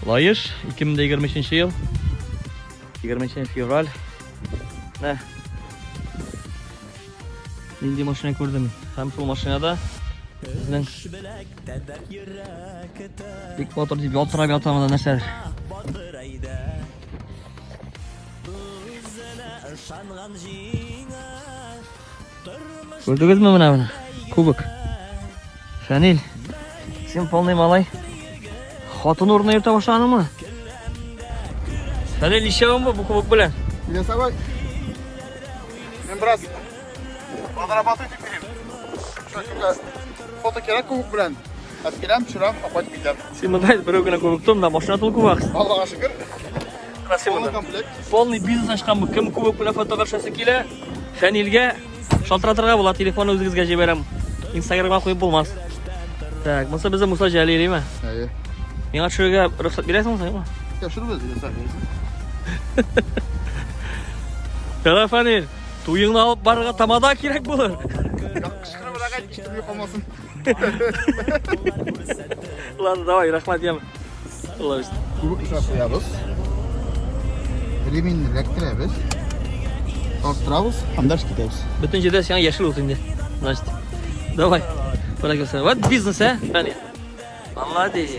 Layır 2023 yıl 20 fevral. Ne? Nindi maşina ko'rdim. Ham shu mashinada bizning ilk motor deb yoltirab yotamiz narsalar. Ko'rdingizmi buni? Kubok. Shanil. Sen polniy malay. Xotin o'rnini yerta boshladingmi? Shanil ishlamayapmi bu kubok bilan? Bilasan, men biroz fotorabat etib berayim. Shunga foto kerak kubok bilan. Atkiram, tushiram, oqib ketadi. Sen bunday birovgina kubokda mashina to'lib kubok. Allohga shukr. Krasivый. Komplekt. Полный бизнес chiqqan bu. Kim kubok bilan foto qilishsa kelar, Shanilga shaltiratirga bo'ladi. Telefonni o'zingizga jib beraman. Instagramga qo'yib bo'lmas. Tak, bo'lsa biz Musa Jaliliymi? Hayır. Menga tushirga ruxsat berasizmi sen? Ya şunu bezdirsen. Telefonil. To'yingni olib borga tamada kerak bo'lar. Yok, kışkırı bırak aytmıştım, yok olmasın. Lan davay, rahmat yam. Allah üstü. Kubuk üstüne koyarız. Reminni rektiremiz. Orttiramiz, hamdash ketamiz. Bütün жерде sen yeşil olsun de. Значит. Давай. Bırak sen. Вот бизнес, ha? Hani. Молодец.